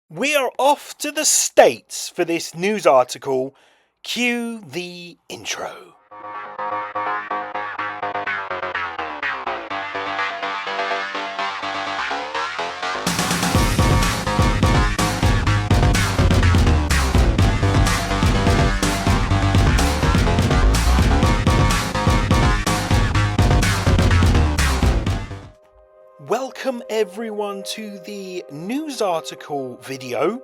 We are off to the States for this news article. Cue the intro. Welcome everyone to the news article video.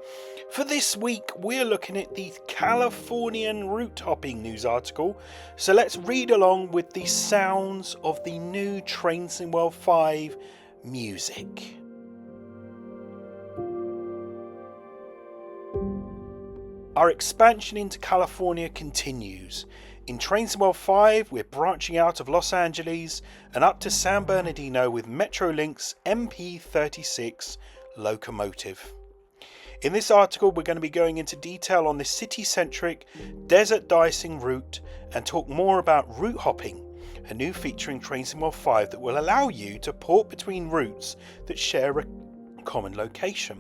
For this week we're looking at the Californian route hopping news article. So let's read along with the sounds of the new Train Sim World 5 music. Our expansion into California continues. In Train Sim World 5, we're branching out of Los Angeles and up to San Bernardino with Metrolink's MP36 locomotive. In this article, we're going to be going into detail on the city-centric desert dicing route and talk more about route hopping, a new feature in Train Sim World 5 that will allow you to port between routes that share a common location.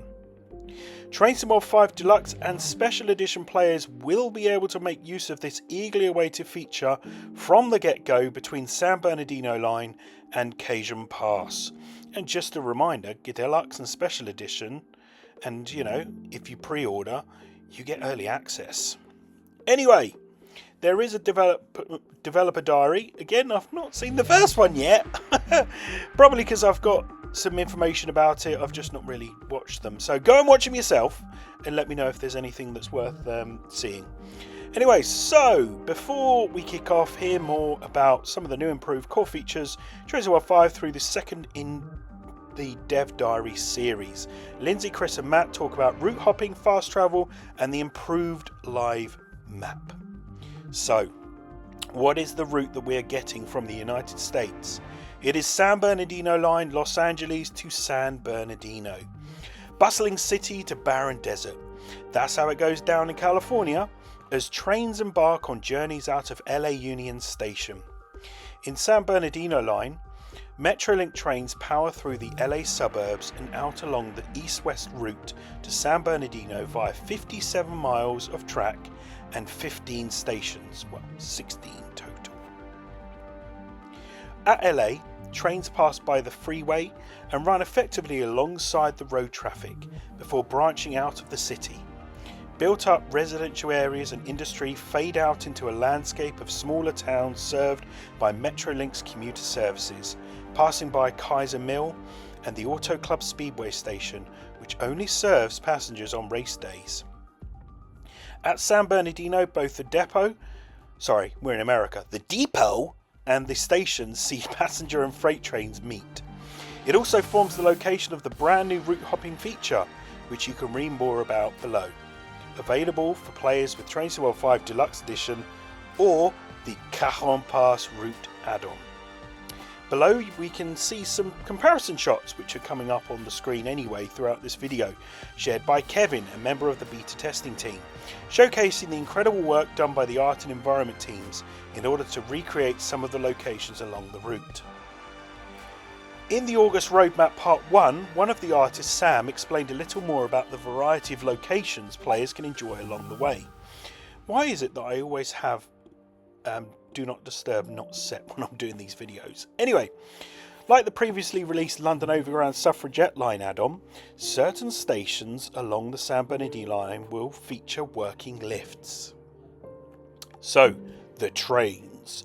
Train Sim World 5 Deluxe and Special Edition players will be able to make use of this eagerly awaited feature from the get-go between San Bernardino Line and Cajun Pass. And just a reminder, Deluxe and Special Edition, and if you pre-order, you get early access. Anyway, there is a developer diary. Again, I've not seen the first one yet, probably because I've got some information about it. I've just not really watched them. So go and watch them yourself and let me know if there's anything that's worth seeing. Anyway, so before we kick off, hear more about some of the new improved core features Train Sim World 5 through the second in the Dev Diary series. Lindsay, Chris and Matt talk about route hopping, fast travel and the improved live map. So what is the route that we're getting from the United States? It is San Bernardino Line, Los Angeles to San Bernardino. Bustling city to barren desert. That's how it goes down in California as trains embark on journeys out of LA Union Station. In San Bernardino Line, Metrolink trains power through the LA suburbs and out along the east-west route to San Bernardino via 57 miles of track and 15 stations, well 16 total. At LA, trains pass by the freeway and run effectively alongside the road traffic before branching out of the city. Built up residential areas and industry fade out into a landscape of smaller towns served by Metrolink's commuter services, passing by Kaiser Mill and the Auto Club Speedway station, which only serves passengers on race days. At San Bernardino, both the depot and the stations see passenger and freight trains meet. It also forms the location of the brand new route hopping feature, which you can read more about below. Available for players with Train Sim World 5 Deluxe Edition or the Cajun Pass route add-on. Below we can see some comparison shots which are coming up on the screen anyway throughout this video, shared by Kevin, a member of the beta testing team, showcasing the incredible work done by the art and environment teams in order to recreate some of the locations along the route. In the August Roadmap Part 1, one of the artists, Sam, explained a little more about the variety of locations players can enjoy along the way. Why is it that I always have Do Not Disturb not set when I'm doing these videos? Anyway, like the previously released London Overground Suffragette Line add-on, certain stations along the San Bernardino line will feature working lifts. So, the trains.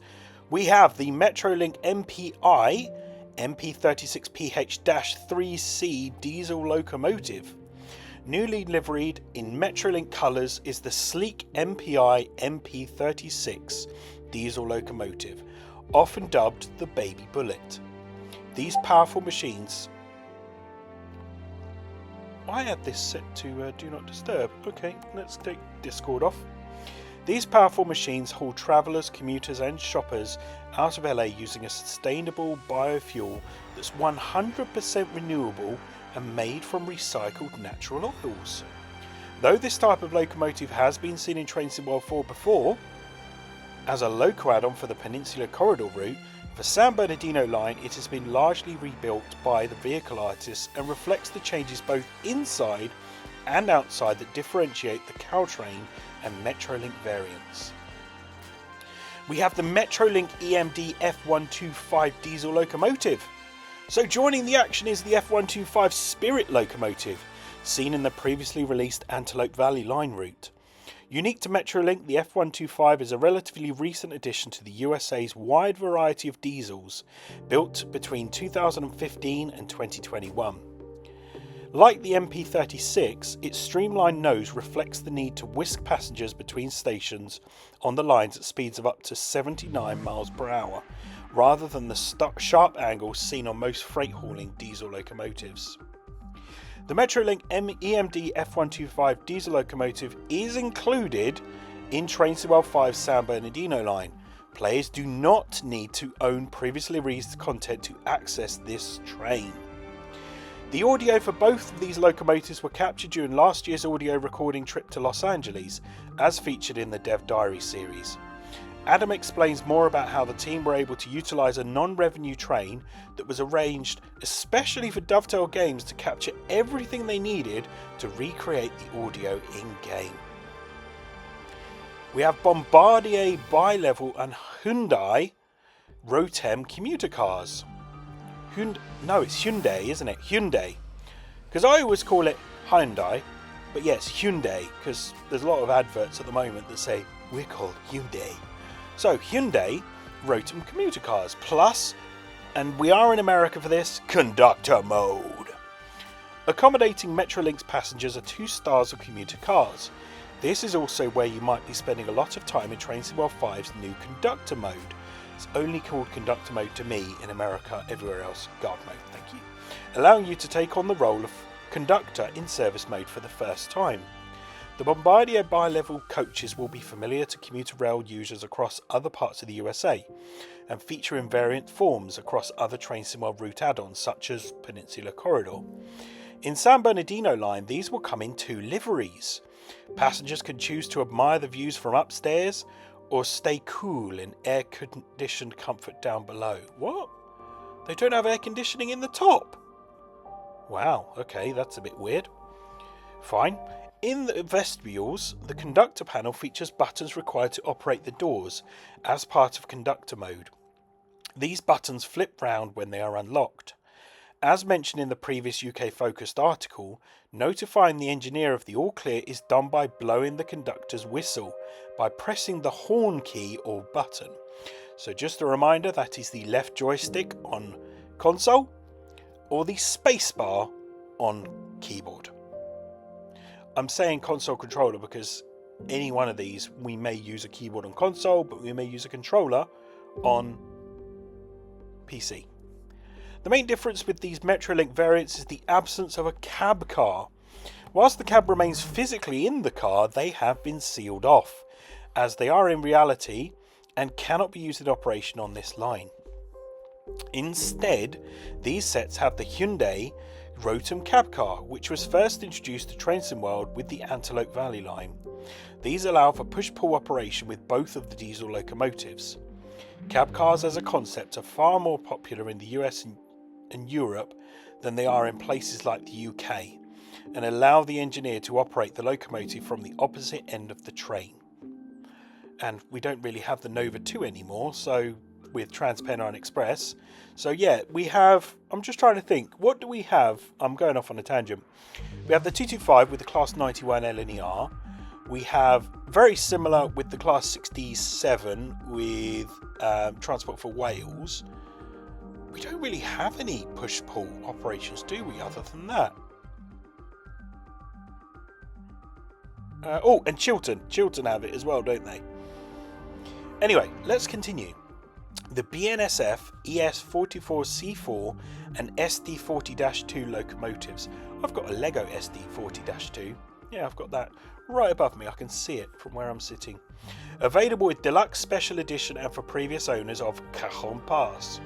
We have the Metrolink MPI MP36PH-3C diesel locomotive. Newly liveried in Metrolink colours is the sleek MPI MP36 diesel locomotive, often dubbed the Baby Bullet. These powerful machines... I had this set to Do Not Disturb. Okay, let's take Discord off. These powerful machines haul travellers, commuters and shoppers out of LA using a sustainable biofuel that's 100% renewable and made from recycled natural oils. Though this type of locomotive has been seen in Train Sim World 4 before, as a loco add-on for the Peninsula Corridor route, for San Bernardino line it has been largely rebuilt by the vehicle artists and reflects the changes both inside and outside that differentiate the Caltrain and Metrolink variants. We have the Metrolink EMD F125 diesel locomotive. So joining the action is the F125 Spirit locomotive, seen in the previously released Antelope Valley line route. Unique to Metrolink, the F125 is a relatively recent addition to the USA's wide variety of diesels, built between 2015 and 2021. Like the MP36, its streamlined nose reflects the need to whisk passengers between stations on the lines at speeds of up to 79 miles per hour, rather than the sharp angles seen on most freight-hauling diesel locomotives. The Metrolink EMD F125 diesel locomotive is included in Trainswell 5's San Bernardino line. Players do not need to own previously released content to access this train. The audio for both of these locomotives were captured during last year's audio recording trip to Los Angeles, as featured in the Dev Diary series. Adam explains more about how the team were able to utilise a non-revenue train that was arranged especially for Dovetail games to capture everything they needed to recreate the audio in-game. We have Bombardier Bi-Level and Hyundai Rotem commuter cars. No, it's Hyundai, isn't it? Hyundai. Because I always call it Hyundai, but yes, Hyundai, because there's a lot of adverts at the moment that say, we're called Hyundai. So, Hyundai Rotem commuter cars, plus, and we are in America for this, conductor mode. Accommodating Metrolink's passengers are 2 stars of commuter cars. This is also where you might be spending a lot of time in Trainswell 5's new conductor mode. It's only called conductor mode to me in America, everywhere else guard mode, thank you. Allowing you to take on the role of conductor in service mode for the first time. The Bombardier Bi-Level coaches will be familiar to commuter rail users across other parts of the USA and feature in variant forms across other Trainswell route add-ons such as Peninsula Corridor. In San Bernardino line, these will come in 2 liveries. Passengers can choose to admire the views from upstairs or stay cool in air-conditioned comfort down below. What? They don't have air conditioning in the top? Wow, okay, that's a bit weird. Fine. In the vestibules, the conductor panel features buttons required to operate the doors as part of conductor mode. These buttons flip round when they are unlocked. As mentioned in the previous UK-focused article, notifying the engineer of the all clear is done by blowing the conductor's whistle by pressing the horn key or button. So just a reminder, that is the left joystick on console or the spacebar on keyboard. I'm saying console controller because any one of these, we may use a keyboard on console, but we may use a controller on PC. The main difference with these Metrolink variants is the absence of a cab car. Whilst the cab remains physically in the car, they have been sealed off, as they are in reality and cannot be used in operation on this line. Instead, these sets have the Hyundai Rotem cab car, which was first introduced to Trainswell with the Antelope Valley line. These allow for push-pull operation with both of the diesel locomotives. Cab cars as a concept are far more popular in the US and Europe than they are in places like the UK, and allow the engineer to operate the locomotive from the opposite end of the train. And we don't really have the Nova 2 anymore, so with TransPennine Express. So yeah, we have, I'm just trying to think, what do we have? I'm going off on a tangent. We have the 225 with the Class 91 LNER. We have very similar with the Class 67 with Transport for Wales. We don't really have any push-pull operations, do we, other than that? Oh, and Chiltern. Chiltern have it as well, don't they? Anyway, let's continue. The BNSF ES44C4 and SD40-2 locomotives. I've got a Lego SD40-2. Yeah, I've got that right above me. I can see it from where I'm sitting. Available with Deluxe Special Edition and for previous owners of Cajon Pass.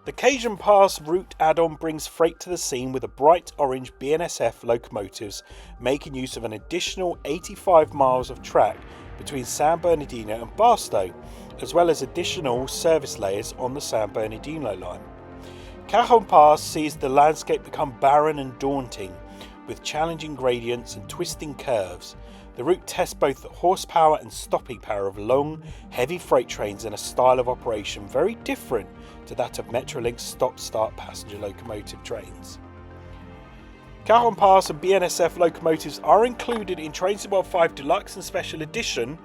The Cajun Pass route add-on brings freight to the scene with a bright orange BNSF locomotives, making use of an additional 85 miles of track between San Bernardino and Barstow, as well as additional service layers on the San Bernardino line. Cajon Pass sees the landscape become barren and daunting, with challenging gradients and twisting curves. The route tests both the horsepower and stopping power of long, heavy freight trains in a style of operation very different to that of Metrolink's stop-start passenger locomotive trains. Cajon Pass and BNSF locomotives are included in Trains World 5 Deluxe and Special Edition,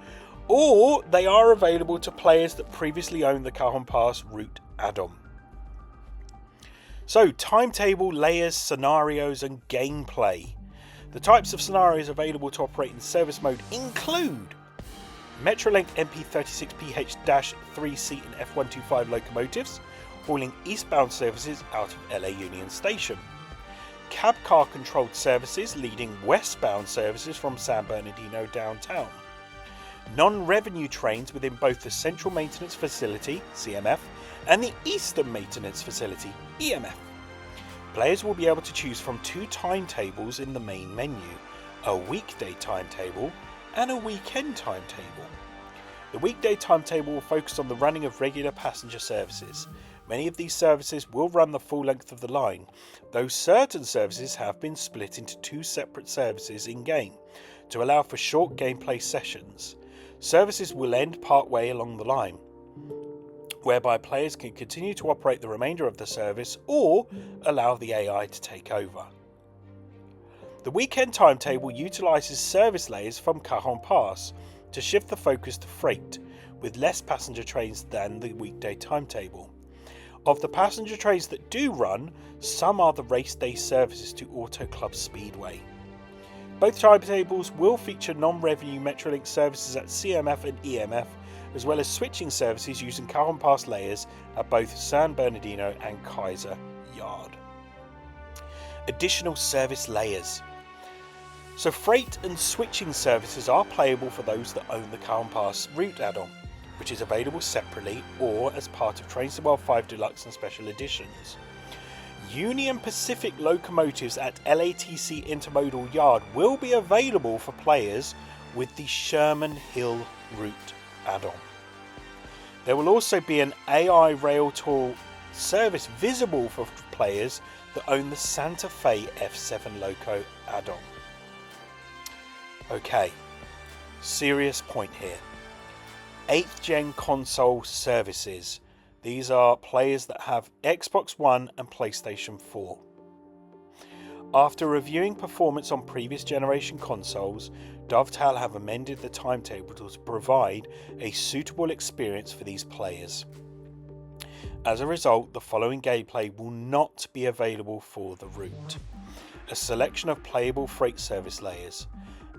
or they are available to players that previously owned the Cajon Pass route add-on. So, timetable, layers, scenarios and gameplay. The types of scenarios available to operate in service mode include Metrolink MP36PH-3 seat and F125 locomotives hauling eastbound services out of LA Union Station. Cab car controlled services leading westbound services from San Bernardino downtown. Non-revenue trains within both the Central Maintenance Facility, CMF, and the Eastern Maintenance Facility, EMF. Players will be able to choose from two timetables in the main menu, a weekday timetable and a weekend timetable. The weekday timetable will focus on the running of regular passenger services. Many of these services will run the full length of the line, though certain services have been split into two separate services in-game to allow for short gameplay sessions. Services will end partway along the line, whereby players can continue to operate the remainder of the service or allow the AI to take over. The weekend timetable utilises service layers from Cajon Pass to shift the focus to freight, with less passenger trains than the weekday timetable. Of the passenger trains that do run, some are the race day services to Auto Club Speedway. Both timetables will feature non-revenue Metrolink services at CMF and EMF, as well as switching services using Cajon Pass layers at both San Bernardino and Kaiser Yard. Additional service layers. So freight and switching services are playable for those that own the Cajon Pass route add-on, which is available separately or as part of Trains to World 5 Deluxe and Special Editions. Union Pacific locomotives at LATC Intermodal Yard will be available for players with the Sherman Hill route add-on. There will also be an AI Rail Tour service visible for players that own the Santa Fe F7 Loco add-on. Okay, serious point here. 8th gen console services. These are players that have Xbox One and PlayStation 4. After reviewing performance on previous generation consoles, Dovetail have amended the timetable to provide a suitable experience for these players. As a result, the following gameplay will not be available for the route. A selection of playable freight service layers,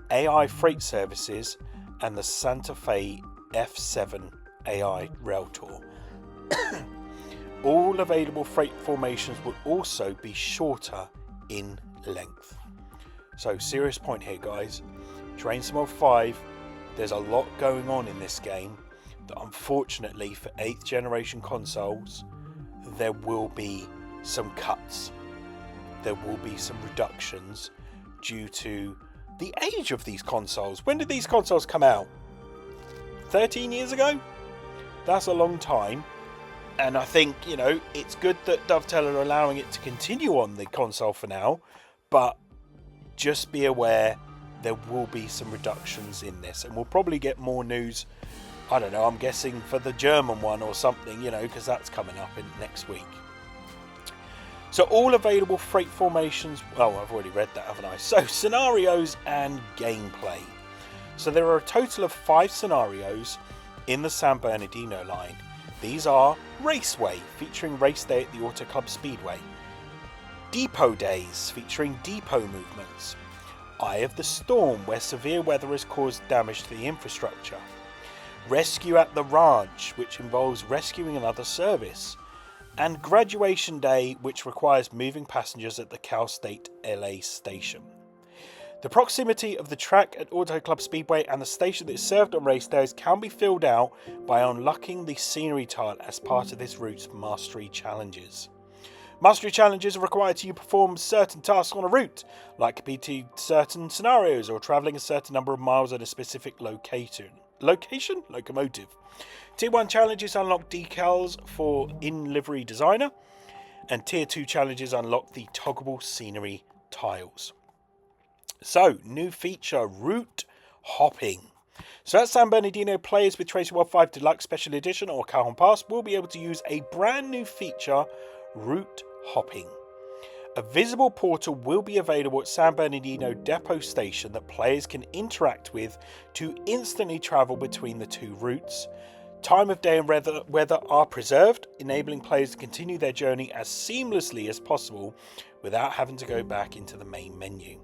AI freight services, and the Santa Fe F7 AI Rail Tour. All available freight formations will also be shorter in length. So serious point here, guys. Trains to World 5, there's a lot going on in this game that unfortunately for 8th generation consoles there will be some cuts. There will be some reductions due to the age of these consoles. When did these consoles come out? 13 years ago? That's a long time. And I think, you know, it's good that Dovetail are allowing it to continue on the console for now, but just be aware there will be some reductions in this, and we'll probably get more news, I don't know, I'm guessing for the German one or something, you know, because that's coming up in next week. So all available freight formations, well, I've already read that, haven't I? So scenarios and gameplay. So there are a total of 5 scenarios in the San Bernardino line. These are Raceway, featuring race day at the Auto Club Speedway. Depot Days, featuring depot movements. Eye of the Storm, where severe weather has caused damage to the infrastructure. Rescue at the Ranch, which involves rescuing another service. And Graduation Day, which requires moving passengers at the Cal State LA station. The proximity of the track at Auto Club Speedway and the station that is served on race days can be filled out by unlocking the scenery tile as part of this route's mastery challenges. Mastery challenges are required to perform certain tasks on a route, like completing certain scenarios or travelling a certain number of miles at a specific locomotive. Tier 1 challenges unlock decals for in-livery designer, and Tier 2 challenges unlock the toggable scenery tiles. So, new feature, route hopping. So at San Bernardino, players with Tracing World 5 Deluxe Special Edition or Cajon Pass will be able to use a brand new feature, route hopping. A visible portal will be available at San Bernardino Depot Station that players can interact with to instantly travel between the two routes. Time of day and weather are preserved, enabling players to continue their journey as seamlessly as possible without having to go back into the main menu.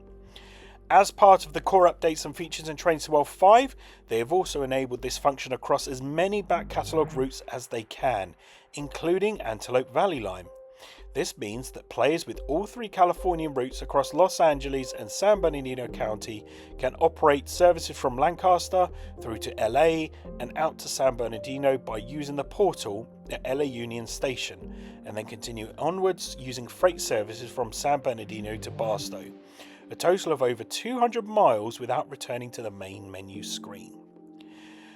As part of the core updates and features in Tracing World 5, they have also enabled this function across as many back catalogue routes as they can, including Antelope Valley Line. This means that players with all three Californian routes across Los Angeles and San Bernardino County can operate services from Lancaster through to LA and out to San Bernardino by using the portal at LA Union Station, and then continue onwards using freight services from San Bernardino to Barstow, a total of over 200 miles without returning to the main menu screen.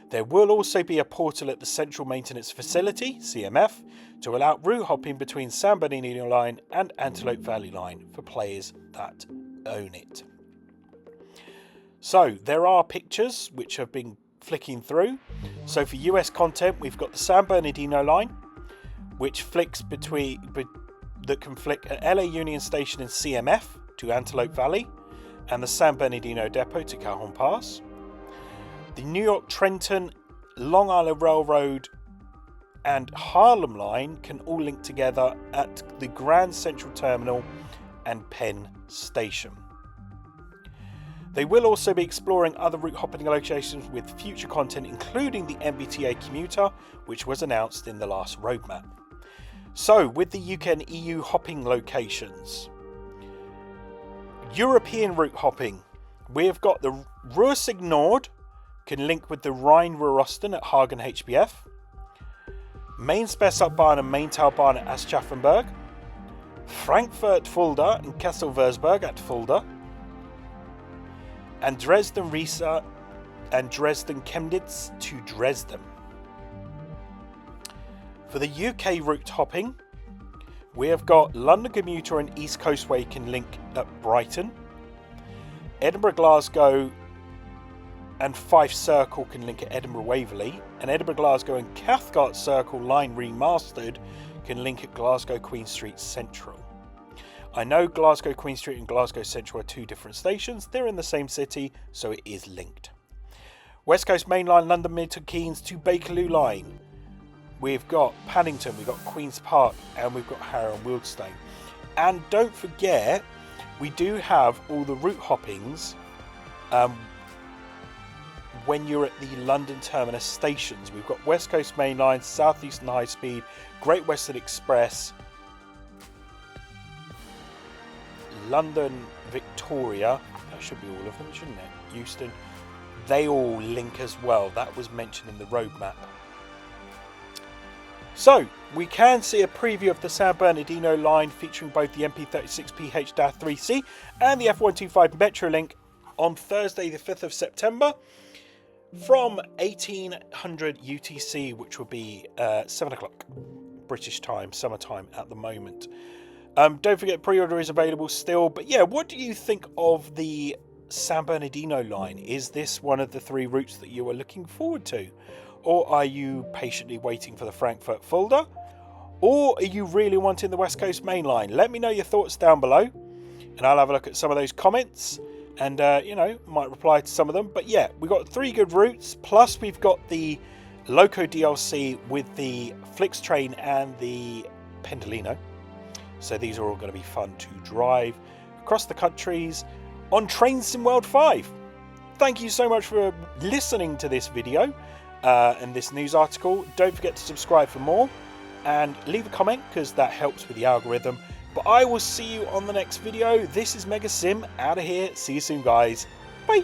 There will also be a portal at the Central Maintenance Facility, CMF, to allow route hopping between San Bernardino Line and Antelope Valley Line for players that own it. So there are pictures which have been flicking through. So for US content, we've got the San Bernardino Line, which flicks that can flick at LA Union Station and CMF to Antelope Valley, and the San Bernardino Depot to Cajon Pass. The New York Trenton, Long Island Railroad and Harlem Line can all link together at the Grand Central Terminal and Penn Station. They will also be exploring other route hopping locations with future content, including the MBTA Commuter, which was announced in the last roadmap. So, with the UK and EU hopping locations, European route hopping, we have got the Ruhr-Signord can link with the Rhine-Ruhr-Osten at Hagen HBF, Main-Spessartbahn and Main-Talbahn at Aschaffenburg, Frankfurt-Fulda and Kessel-Wurzburg at Fulda, and Dresden-Riesa and Dresden-Chemnitz to Dresden. For the UK route hopping, we have got London Commuter and East Coastway can link at Brighton, Edinburgh-Glasgow and Fife Circle can link at Edinburgh Waverley, and Edinburgh Glasgow and Cathcart Circle Line Remastered can link at Glasgow Queen Street Central. I know Glasgow Queen Street and Glasgow Central are two different stations, they're in the same city, so it is linked. West Coast Main Line London Milton Keynes to Bakerloo Line. We've got Paddington, we've got Queen's Park, and we've got Harrow and Wealdstone. And don't forget, we do have all the route hoppings when you're at the London Terminus stations. We've got West Coast Main Line, South Eastern High Speed, Great Western Express, London Victoria, that should be all of them, shouldn't it? Euston, they all link as well. That was mentioned in the roadmap. So, we can see a preview of the San Bernardino line featuring both the MP36PH-3C and the F125 Metrolink on Thursday the 5th of September from 1800 UTC, which will be 7 o'clock British time, summertime at the moment. Don't forget, pre-order is available still. But yeah, what do you think of the San Bernardino line? Is this one of the three routes that you are looking forward to? Or are you patiently waiting for the Frankfurt Fulda? Or are you really wanting the West Coast Main Line? Let me know your thoughts down below, and I'll have a look at some of those comments and, might reply to some of them. But yeah, we've got 3 good routes, plus we've got the Loco DLC with the Flix train and the Pendolino. So these are all going to be fun to drive across the countries on Train Sim World 5. Thank you so much for listening to this video and this news article. Don't forget to subscribe for more and leave a comment, because that helps with the algorithm. But I will see you on the next video. This is MegaSim out of here. See you soon, guys. Bye.